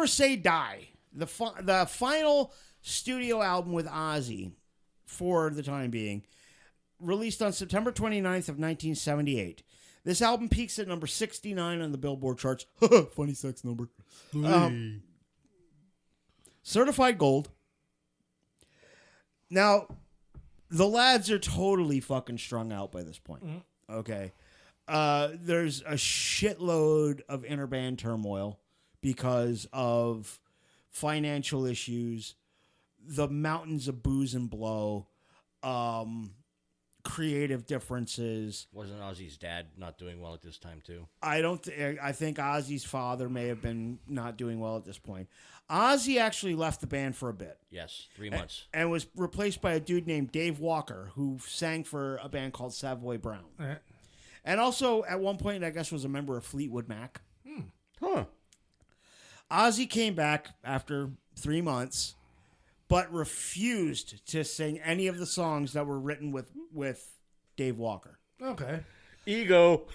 Never Say Die, the final studio album with Ozzy, for the time being, released on September 29th of 1978. This album peaks at number 69 on the Billboard charts. Funny sex number. Certified gold. Now, the lads are totally fucking strung out by this point. Mm-hmm. Okay. There's a shitload of interband turmoil because of financial issues, the mountains of booze and blow, creative differences. Wasn't Ozzy's dad not doing well at this time too? I think Ozzy's father may have been not doing well at this point. Ozzy actually left the band for a bit. Yes, 3 months. And was replaced by a dude named Dave Walker, who sang for a band called Savoy Brown. Right. And also, at one point, I guess, was a member of Fleetwood Mac. Huh. Ozzy came back after 3 months, but refused to sing any of the songs that were written with Dave Walker. Okay. Ego.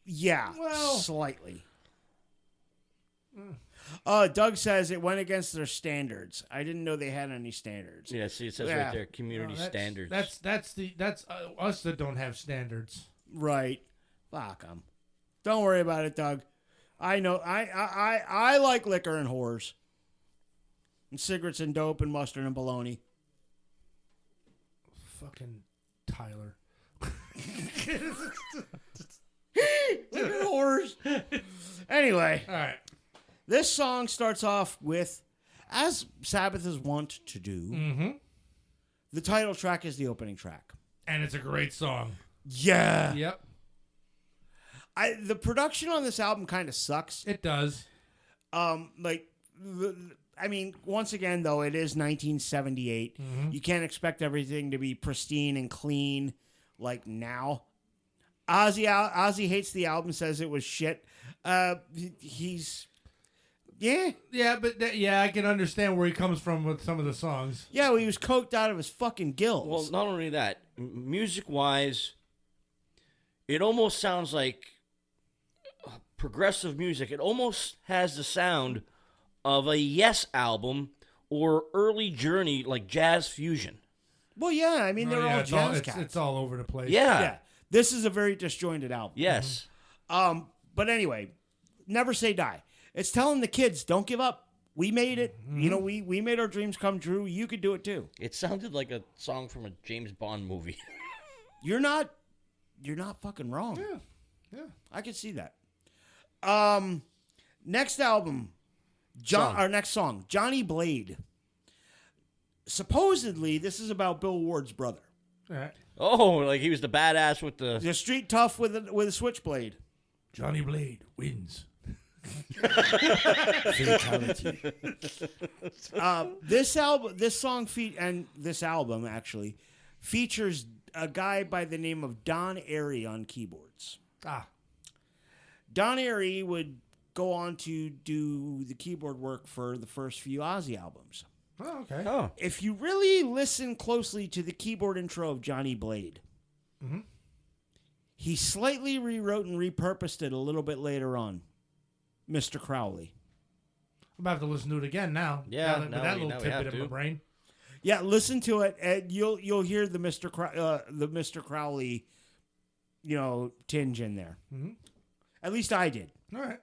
Yeah, well, slightly. Doug says it went against their standards. I didn't know they had any standards. Yeah, see, it says right there, community standards. That's us that don't have standards. Right. Fuck them. Don't worry about it, Doug. I know. I like liquor and whores. And cigarettes and dope and mustard and bologna. Fucking Tyler. Liquor and whores. Anyway. All right. This song starts off with, as Sabbath is wont to do, the title track is the opening track. And it's a great song. Yeah. Yep. The production on this album kind of sucks. It does. Once again, though, it is 1978. Mm-hmm. You can't expect everything to be pristine and clean like now. Ozzy hates the album, says it was shit. He's... Yeah. Yeah, but I can understand where he comes from with some of the songs. Yeah, well, he was coked out of his fucking gills. Well, not only that, music-wise, it almost sounds like progressive music. It almost has the sound of a Yes album or early Journey, like jazz fusion. Well, yeah, I mean, they're all jazz cats. It's all over the place. Yeah. This is a very disjointed album. Yes. Mm-hmm. But anyway, Never Say Die. It's telling the kids, don't give up. We made it. Mm-hmm. You know, we made our dreams come true. You could do it too. It sounded like a song from a James Bond movie. You're not fucking wrong. Yeah. I can see that. Next album, our next song, Johnny Blade. Supposedly, this is about Bill Ward's brother. All right. Oh, like he was the badass with the street tough with a switchblade. Johnny Blade wins. Fatality. This album actually features a guy by the name of Don Airey on keyboards. Don Airey would go on to do the keyboard work for the first few Ozzy albums. Oh, okay. Oh. If you really listen closely to the keyboard intro of Johnny Blade, he slightly rewrote and repurposed it a little bit later on. Mr. Crowley. I'm about to listen to it again now. Yeah, with that little tidbit in my brain. Yeah, listen to it, and you'll hear the Mr. Crowley, tinge in there. Mm-hmm. At least I did. All right.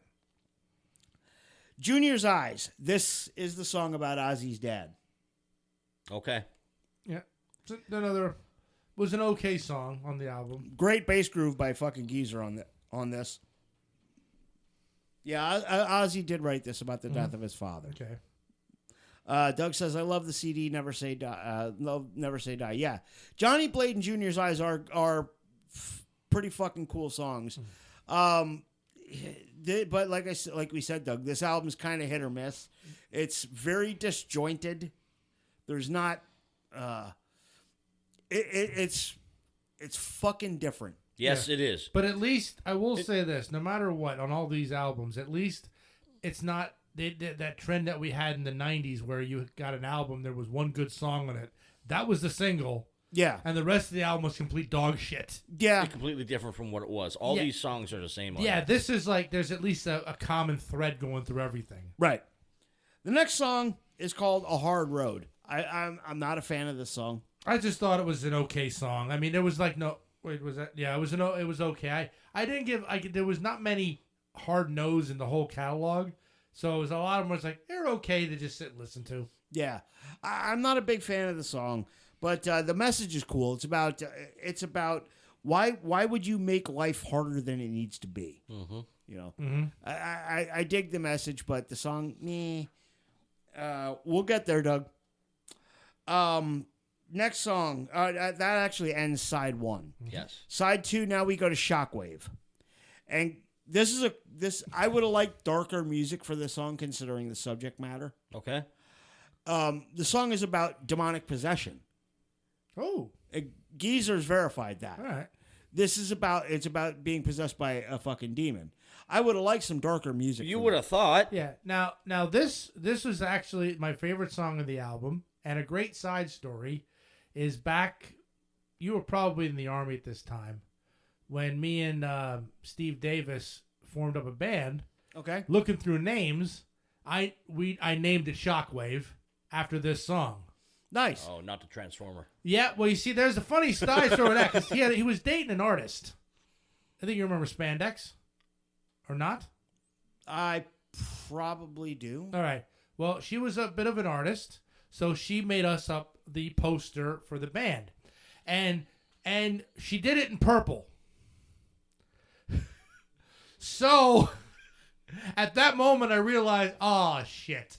Junior's Eyes. This is the song about Ozzy's dad. Okay. Yeah. Was an okay song on the album. Great bass groove by fucking Geezer on this. Yeah, Ozzy did write this about the death of his father. Okay. Doug says, I love the CD, Never Say Die. Never Say Die. Yeah. Johnny Blade and Junior's Eyes are pretty fucking cool songs. But like we said, Doug, this album's kind of hit or miss. It's very disjointed. There's not... It's fucking different. Yes, yeah. It is. But at least, I will say this, no matter what, on all these albums, at least it's not that trend that we had in the 90s where you got an album, there was one good song on it. That was the single. Yeah. And the rest of the album was complete dog shit. Yeah. It's completely different from what it was. All these songs are the same. Yeah, this is like, there's at least a common thread going through everything. Right. The next song is called "A Hard Road." I'm not a fan of this song. I just thought it was an okay song. I mean, there was like no. Wait, was that? Yeah, it was it was okay. I didn't give. There was not many hard no's in the whole catalog, so it was a lot of them was like they're okay to just sit and listen to. Yeah, I'm not a big fan of the song, but the message is cool. It's about why would you make life harder than it needs to be? Mm-hmm. You know, I dig the message, but the song, meh. We'll get there, Doug. Next song, that actually ends side 1. Yes. Side 2, now we go to Shockwave. And this I would have liked darker music for this song considering the subject matter. Okay. The song is about demonic possession. Oh. Geezer's verified that. All right. It's about being possessed by a fucking demon. I would have liked some darker music. You would have thought. Yeah. Now this was actually my favorite song of the album, and a great side story is back. You were probably in the Army at this time when me and Steve Davis formed up a band. Okay. Looking through names, I named it Shockwave after this song. Nice. Oh, not the Transformer. Yeah, well, you see, there's a funny side story with that because he was dating an artist. I think you remember Spandex, or not? I probably do. All right. Well, she was a bit of an artist, so she made us up the poster for the band, and she did it in purple. So, at that moment, I realized, oh shit.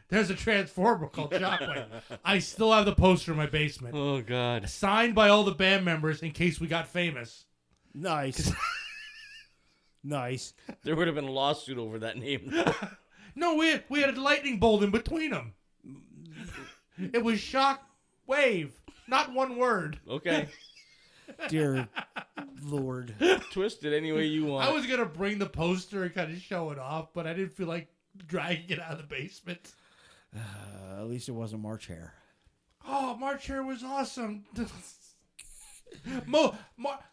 There's a Transformer called Shockwave. I still have the poster in my basement. Oh, God. Signed by all the band members in case we got famous. Nice. Nice. There would have been a lawsuit over that name. No, we had a lightning bolt in between them. It was Shockwave, not one word. Okay. Dear Lord. Twist it any way you want. I was going to bring the poster and kind of show it off, but I didn't feel like dragging it out of the basement. At least it wasn't March Hare. Oh, March Hare was awesome.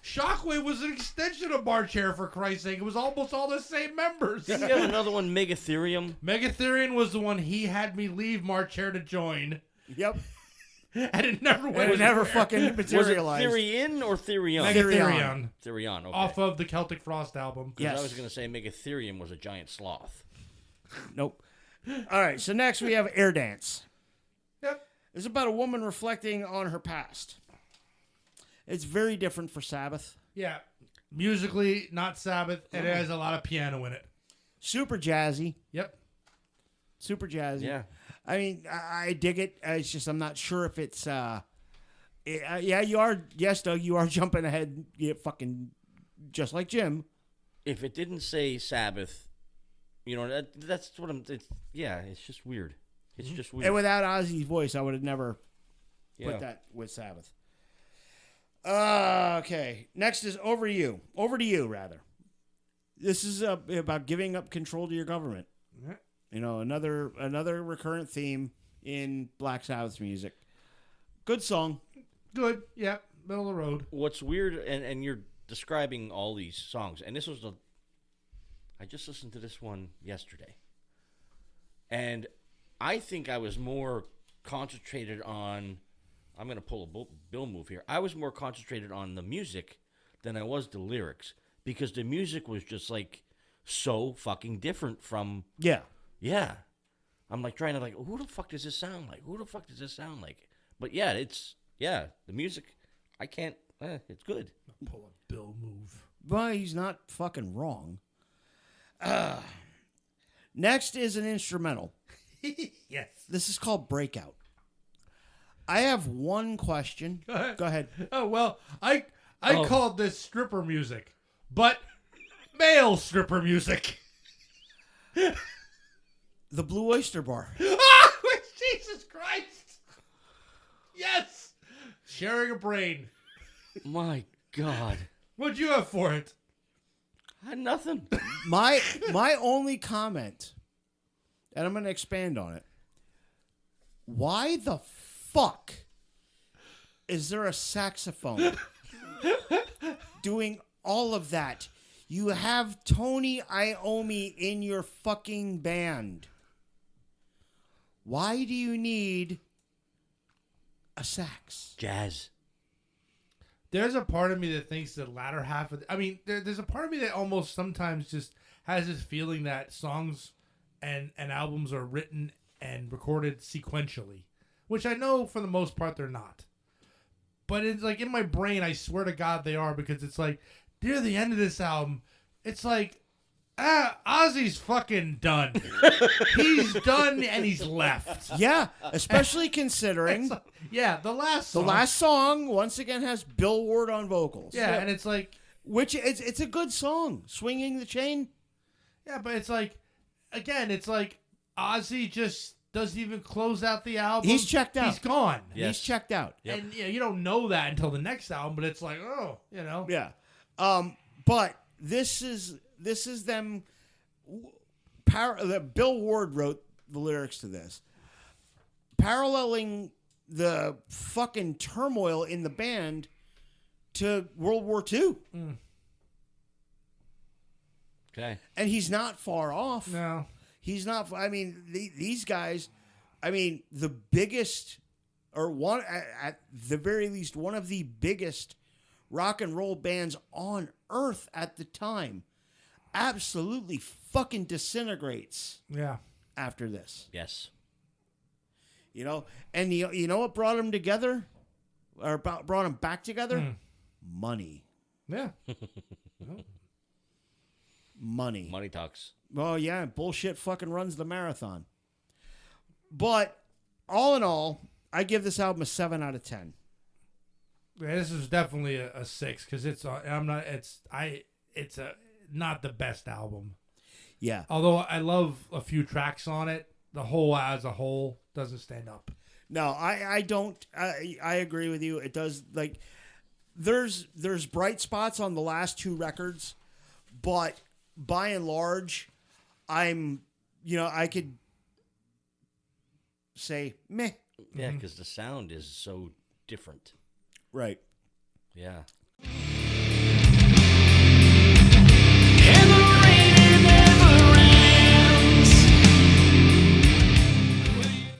Shockwave was an extension of March Hare, for Christ's sake. It was almost all the same members. Didn't you have another one, Megatherium? Megatherium was the one he had me leave March Hare to join. Yep. And it never went. It never anywhere. fucking materialized. Was it Therion or Therion? Megatherium. Therion, okay. Off of the Celtic Frost album. Because Yes. I was going to say Megatherium was a giant sloth. Nope. All right, so next we have Air Dance. Yep. It's about a woman reflecting on her past. It's very different for Sabbath. Yeah. Musically, not Sabbath, and it has a lot of piano in it. Super jazzy. Yep. Super jazzy. Yeah. I mean, I dig it. It's just I'm not sure if it's... yeah, you are... Yes, Doug, you are jumping ahead. Yeah, fucking... Just like Jim. If it didn't say Sabbath, you know, that's what I'm... It's just weird. It's just weird. And without Ozzy's voice, I would have never Yeah. put that with Sabbath. Okay. Next is Over to You. Over to You, rather. This is about giving up control to your government. Yeah. You know, another recurrent theme in Black Sabbath's music. Good song. Good. Yep. Middle of the road. What's weird, and you're describing all these songs, and this was I just listened to this one yesterday, and I think I was more concentrated on, I'm going to pull a Bill move here, I was more concentrated on the music than I was the lyrics, because the music was just like so fucking different from, Yeah. I'm like trying to like, who the fuck does this sound like? Who the fuck does this sound like? But yeah, the music, I can't, it's good. Pull a Bill move. Well, he's not fucking wrong. Next is an instrumental. Yes. This is called Breakout. I have one question. Go ahead. Go ahead. Oh, well, I called this stripper music, but male stripper music. The Blue Oyster Bar. Jesus Christ. Yes. Sharing a brain. My God. What'd you have for it? I had nothing. My only comment, and I'm going to expand on it. Why the fuck is there a saxophone doing all of that? You have Tony Iommi in your fucking band. Why do you need a sax? Jazz. There's a part of me that thinks the latter half of... there's a part of me that almost sometimes just has this feeling that songs and albums are written and recorded sequentially, which I know for the most part they're not. But it's like in my brain, I swear to God they are, because it's like near the end of this album, it's like, Ozzy's fucking done. He's done and he's left. Yeah, especially considering The last song once again has Bill Ward on vocals. Yeah, and it's like, which it's a good song, Swinging the Chain. Yeah, but it's like, again, it's like Ozzy just doesn't even close out the album. He's checked out. He's gone. Yes. He's checked out. Yep. And you don't know that until the next album, but it's like, Yeah. But this is them. Bill Ward wrote the lyrics to this, paralleling the fucking turmoil in the band to World War II. Mm. Okay. And he's not far off. No. He's not. I mean, these guys. I mean, the biggest, or one at the very least, one of the biggest rock and roll bands on earth at the time, absolutely fucking disintegrates. Yeah. After this. Yes. And you know what brought them together, or brought them back together? Money. Yeah. Money. Money talks. Well, yeah, bullshit fucking runs the marathon. But all in all, I give this album a 7 out of 10. Yeah, this is definitely a 6, because it's not the best album. Yeah. Although I love a few tracks on it, the whole as a whole doesn't stand up. No, I don't. I agree with you. It does, like, there's bright spots on the last 2 records, but by and large, I could say meh. Yeah, because the sound is so different. Right. Yeah.